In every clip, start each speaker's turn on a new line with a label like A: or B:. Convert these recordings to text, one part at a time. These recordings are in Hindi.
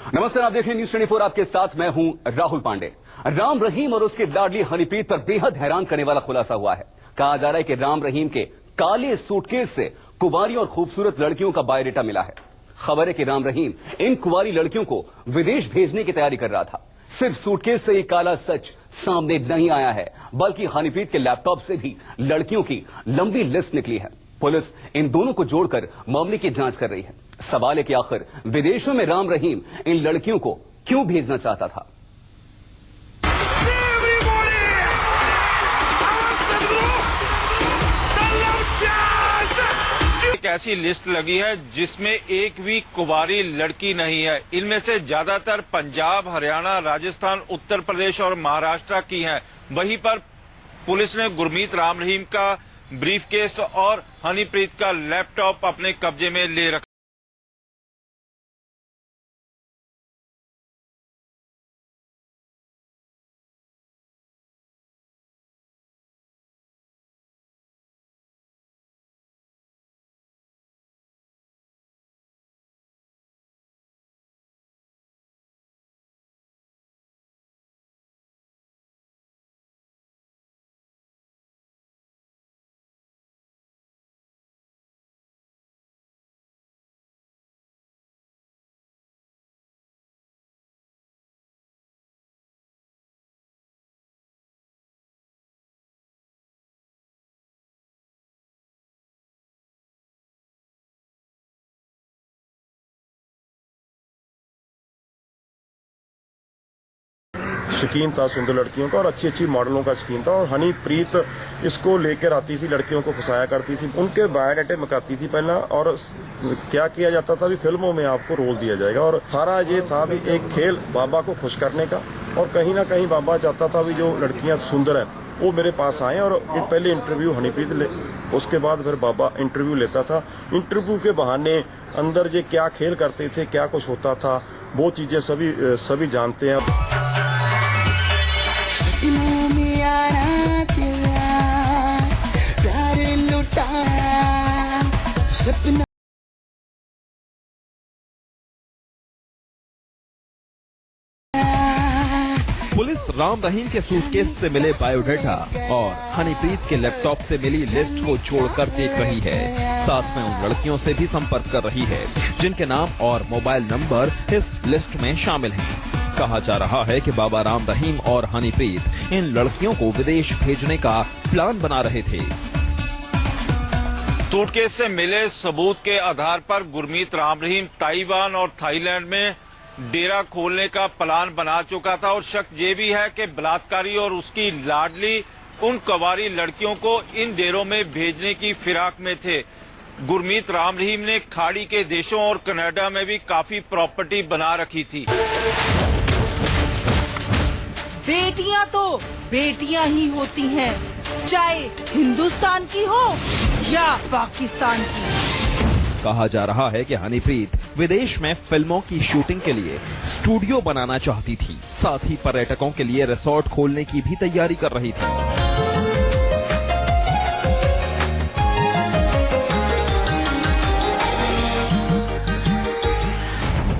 A: नमस्कार, आप देख रहे हैं न्यूज़ 24। आपके साथ मैं हूं राहुल पांडे। राम रहीम और उसकी लाडली हनीप्रीत पर बेहद हैरान करने वाला खुलासा हुआ है। कहा जा रहा है कि राम रहीम के काले सूटकेस से कुंवारी और खूबसूरत लड़कियों का बायोडेटा मिला है। खबर है कि राम रहीम इन कुंवारी लड़कियों को विदेश भेजने की तैयारी कर रहा था। सिर्फ सूटकेस से ये काला सच सामने नहीं आया है, बल्कि हनीप्रीत के लैपटॉप से भी लड़कियों की लंबी लिस्ट निकली है। पुलिस इन दोनों को जोड़कर मामले की जांच कर रही है। सवाल है कि आखिर विदेशों में राम रहीम इन लड़कियों को क्यों भेजना चाहता था।
B: एक ऐसी लिस्ट लगी है जिसमें एक भी कुंवारी लड़की नहीं है। इनमें से ज्यादातर पंजाब, हरियाणा, राजस्थान, उत्तर प्रदेश और महाराष्ट्र की हैं। वहीं पर पुलिस ने गुरमीत राम रहीम का ब्रीफकेस और हनीप्रीत का लैपटॉप अपने कब्जे में ले रखा।
C: शौकीन था सुंदर लड़कियों का और अच्छी अच्छी मॉडलों का शौकीन था। और हनीप्रीत इसको लेकर आती थी, लड़कियों को फंसाया करती थी, उनके बायोडाटे मकाती थी पहला। और क्या किया जाता था भी फिल्मों में आपको रोल दिया जाएगा। और सारा ये था भी एक खेल बाबा को खुश करने का। और कहीं ना कहीं बाबा चाहता था भी जो लड़कियां सुंदर हैं वो मेरे पास आए। और पहले इंटरव्यू हनीप्रीत ले, उसके बाद फिर बाबा इंटरव्यू लेता था। इंटरव्यू के बहाने अंदर ये क्या खेल करते थे, क्या कुछ होता था, वो चीजें सभी जानते हैं।
D: पुलिस राम रहीम के सूटकेस से मिले बायोडाटा और हनीप्रीत के लैपटॉप से मिली लिस्ट को जोड़कर देख रही है। साथ में उन लड़कियों से भी संपर्क कर रही है जिनके नाम और मोबाइल नंबर इस लिस्ट में शामिल हैं। कहा जा रहा है कि बाबा राम रहीम और हनीप्रीत इन लड़कियों को विदेश भेजने का प्लान बना रहे थे।
B: सूटकेस से मिले सबूत के आधार पर गुरमीत राम रहीम ताइवान और थाईलैंड में डेरा खोलने का प्लान बना चुका था। और शक ये भी है कि बलात्कारी और उसकी लाडली उन कुंवारी लड़कियों को इन डेरों में भेजने की फिराक में थे। गुरमीत राम रहीम ने खाड़ी के देशों और कनाडा में भी काफी प्रॉपर्टी बना रखी थी।
E: बेटियां तो बेटियां ही होती हैं, चाहे हिंदुस्तान की हो या पाकिस्तान की।
D: कहा जा रहा है कि हनीप्रीत विदेश में फिल्मों की शूटिंग के लिए स्टूडियो बनाना चाहती थी। साथ ही पर्यटकों के लिए रिसोर्ट खोलने की भी तैयारी कर रही थी।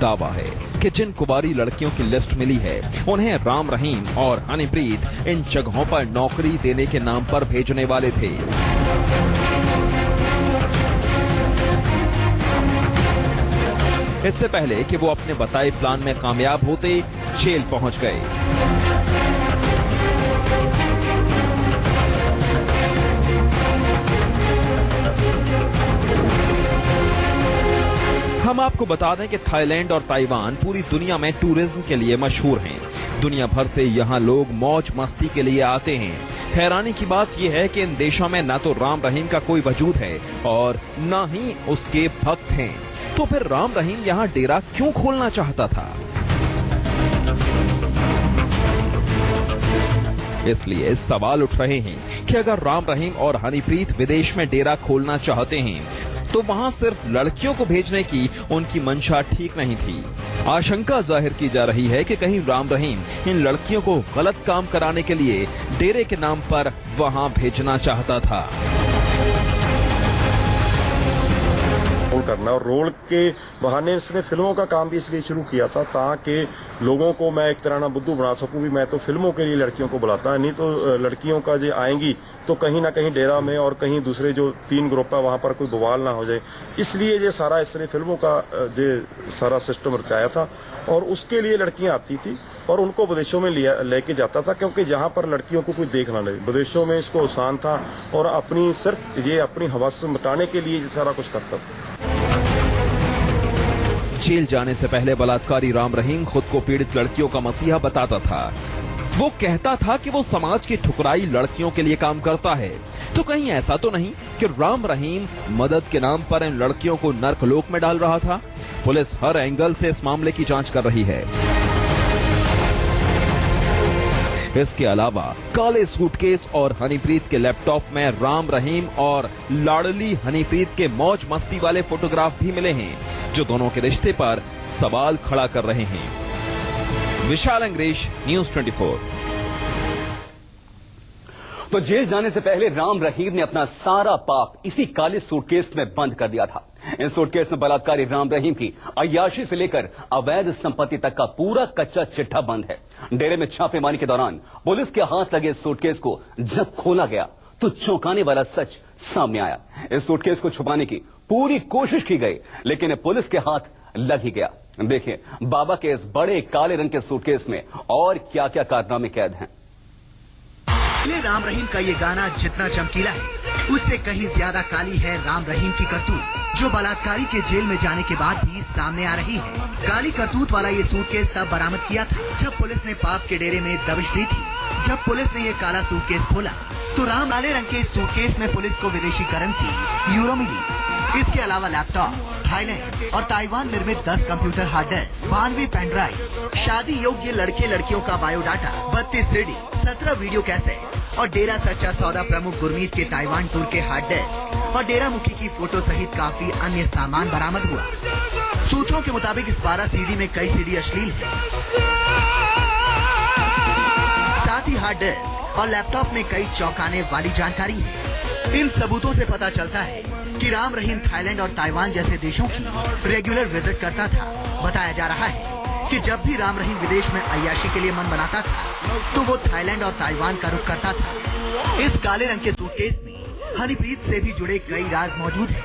D: दावा है कि जिन कुंवारी लड़कियों की लिस्ट मिली है उन्हें राम रहीम और हनीप्रीत इन जगहों पर नौकरी देने के नाम पर भेजने वाले थे। इससे पहले कि वो अपने बताए प्लान में कामयाब होते जेल पहुंच गए। हम आपको बता दें कि थाईलैंड और ताइवान पूरी दुनिया में टूरिज्म के लिए मशहूर हैं। दुनिया भर से यहाँ लोग मौज मस्ती के लिए आते हैं। हैरानी की बात यह है कि इन देशों में न तो राम रहीम का कोई वजूद है और न ही उसके भक्त हैं। तो फिर राम रहीम यहाँ डेरा क्यों खोलना चाहता था? इसलिए सवाल उठ रहे हैं कि अगर राम रहीम और हनीप्रीत विदेश में डेरा खोलना चाहते हैं तो वहां सिर्फ लड़कियों को भेजने की उनकी मंशा ठीक नहीं थी। आशंका जाहिर की जा रही है कि कहीं राम रहीम इन लड़कियों को गलत काम कराने के लिए डेरे के नाम पर वहां भेजना चाहता था।
C: रोल करना, और रोल के बहाने इसने फिल्मों का काम भी इसलिए शुरू किया था ताकि लोगों को मैं एक तरह ना बुद्धू बना सकूं भी मैं तो फिल्मों के लिए लड़कियों को बुलाता है, नहीं तो लड़कियों का जो आएंगी तो कहीं ना कहीं डेरा में और कहीं दूसरे जो 3 ग्रुप है वहां पर कोई बवाल ना हो जाए, इसलिए ये सारा इसने फिल्मों का जो सारा सिस्टम रचाया था। और उसके लिए लड़कियां आती थी और उनको विदेशों में लेके जाता था, क्योंकि जहां पर लड़कियों को कोई देख ना ले, विदेशों में इसको आसान था और अपनी सिर्फ ये अपनी हवस मिटाने के लिए ये सारा कुछ करता था।
D: जेल जाने से पहले बलात्कारी राम रहीम खुद को पीड़ित लड़कियों का मसीहा बताता था। वो कहता था कि वो समाज की ठुकराई लड़कियों के लिए काम करता है। तो कहीं ऐसा तो नहीं कि राम रहीम मदद के नाम पर इन लड़कियों को नर्कलोक में डाल रहा था? पुलिस हर एंगल से इस मामले की जांच कर रही है। इसके अलावा काले सूटकेस और हनीप्रीत के लैपटॉप में राम रहीम और लाडली हनीप्रीत के मौज मस्ती वाले फोटोग्राफ भी मिले हैं, जो दोनों के रिश्ते पर सवाल खड़ा कर रहे हैं। विशाल अंग्रेश, न्यूज़ 24।
A: तो जेल जाने से पहले राम रहीम ने अपना सारा पाप इसी काले सूटकेस में बंद कर दिया था। इस सूटकेस में बलात्कारी राम रहीम की अय्याशी से लेकर अवैध संपत्ति तक का पूरा कच्चा चिट्ठा बंद है। डेरे में छापेमारी के दौरान पुलिस के हाथ लगे इस सूटकेस को जब खोला गया तो चौंकाने वाला सच सामने आया। इस सूटकेस को छुपाने की पूरी कोशिश की गई, लेकिन पुलिस के हाथ लग ही गया। देखिए बाबा के इस बड़े काले रंग के सूटकेस में और क्या क्या कारनामे कैद हैं।
F: राम रहीम का ये गाना जितना चमकीला है उससे कहीं ज्यादा काली है राम रहीम की करतूत, जो बलात्कारी के जेल में जाने के बाद भी सामने आ रही है। काली करतूत वाला ये सूटकेस तब बरामद किया था जब पुलिस ने पाप के डेरे में दबिश दी थी। जब पुलिस ने ये काला सूटकेस खोला तो राम काले रंग के सूटकेस में पुलिस को विदेशी करेंसी यूरो मिली। इसके अलावा लैपटॉप, थाईलैंड और ताइवान निर्मित 10 computer hard disk, 92 pen drive, शादी योग्य लड़के लड़कियों का बायोडाटा, 32 सीडी, 17 वीडियो कैसेट और डेरा सच्चा सौदा प्रमुख गुरमीत के ताइवान टूर के हार्ड डिस्क और डेरा मुखी की फोटो सहित काफी अन्य सामान बरामद हुआ। सूत्रों के मुताबिक इस 12 सीडी में कई सीडी अश्लील है। साथ ही हार्ड डिस्क और लैपटॉप में कई चौंकाने वाली जानकारी है। इन सबूतों से पता चलता है कि राम रहीम थाईलैंड और ताइवान जैसे देशों की रेगुलर विजिट करता था। बताया जा रहा है कि जब भी राम रहीम विदेश में अय्याशी के लिए मन बनाता था तो वो थाईलैंड और ताइवान का रुख करता था। इस काले रंग के सूटकेस में हनीप्रीत से भी जुड़े कई राज मौजूद हैं।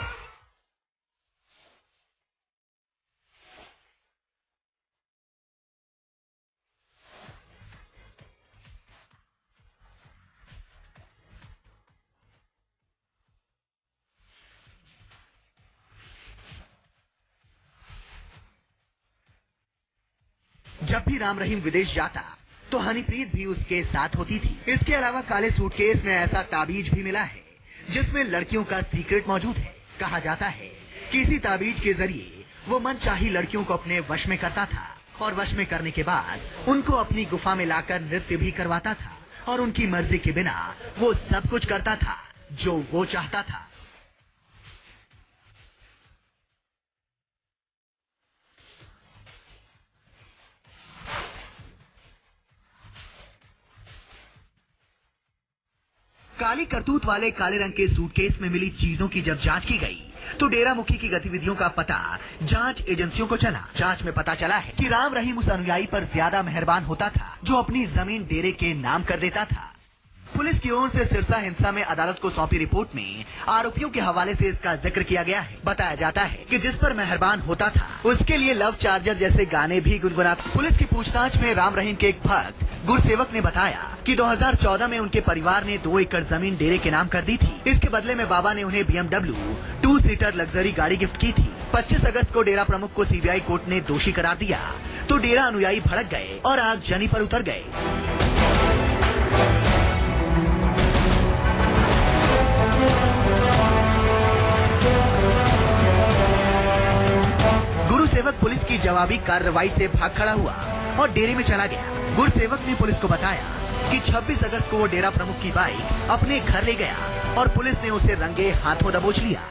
F: जब भी राम रहीम विदेश जाता तो हनीप्रीत भी उसके साथ होती थी। इसके अलावा काले सूटकेस में ऐसा ताबीज भी मिला है जिसमें लड़कियों का सीक्रेट मौजूद है। कहा जाता है कि इसी ताबीज के जरिए वो मनचाही लड़कियों को अपने वश में करता था और वश में करने के बाद उनको अपनी गुफा में लाकर नृत्य भी करवाता था और उनकी मर्जी के बिना वो सब कुछ करता था जो वो चाहता था। काली करतूत वाले काले रंग के सूटकेस में मिली चीजों की जब जांच की गई तो डेरा मुखी की गतिविधियों का पता जांच एजेंसियों को चला। जांच में पता चला है कि राम रहीम उस अनुयायी पर ज्यादा मेहरबान होता था जो अपनी जमीन डेरे के नाम कर देता था। पुलिस की ओर से सिरसा हिंसा में अदालत को सौंपी रिपोर्ट में आरोपियों के हवाले से इसका जिक्र किया गया है। बताया जाता है कि जिस पर मेहरबान होता था उसके लिए लव चार्जर जैसे गाने भी गुनगुनाता। पुलिस की पूछताछ में राम रहीम के एक भक्त गुरसेवक ने बताया कि 2014 में उनके परिवार ने 2 एकड़ जमीन डेरे के नाम कर दी थी। इसके बदले में बाबा ने उन्हें BMW 2 सीटर लग्जरी गाड़ी गिफ्ट की थी। 25 अगस्त को डेरा प्रमुख को CBI कोर्ट ने दोषी करार दिया तो डेरा अनुयायी भड़क गए और आगजनी पर उतर गए। गुरुसेवक पुलिस की जवाबी कार्रवाई से भाग खड़ा हुआ और डेरे में चला गया। गुरुसेवक ने पुलिस को बताया कि 26 अगस्त को वो डेरा प्रमुख की बाइक अपने घर ले गया और पुलिस ने उसे रंगे हाथों दबोच लिया।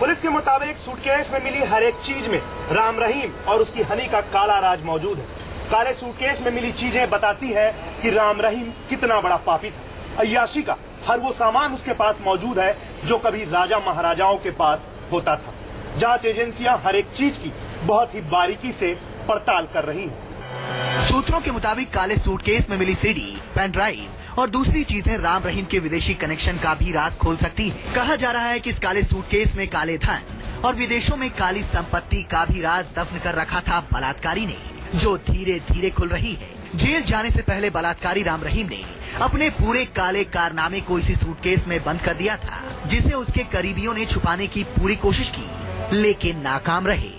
G: पुलिस के मुताबिक सूटकेस में मिली हर एक चीज में राम रहीम और उसकी हनी का काला राज मौजूद है। काले सूटकेस में मिली चीजें बताती है कि राम रहीम कितना बड़ा पापी था। अय्याशी का हर वो सामान उसके पास मौजूद है जो कभी राजा महाराजाओं के पास होता था। जांच एजेंसियां हर एक चीज की बहुत ही बारीकी से पड़ताल कर रही हैं।
F: सूत्रों के मुताबिक काले सूटकेस में मिली सीडी, पेन ड्राइव और दूसरी चीजें राम रहीम के विदेशी कनेक्शन का भी राज खोल सकती है। कहा जा रहा है कि इस काले सूटकेस में काले धन और विदेशों में काली संपत्ति का भी राज दफन कर रखा था बलात्कारी ने, जो धीरे धीरे खुल रही है। जेल जाने से पहले बलात्कारी राम रहीम ने अपने पूरे काले कारनामे को इसी सूटकेस में बंद कर दिया था, जिसे उसके करीबियों ने छुपाने की पूरी कोशिश की, लेकिन नाकाम रहे।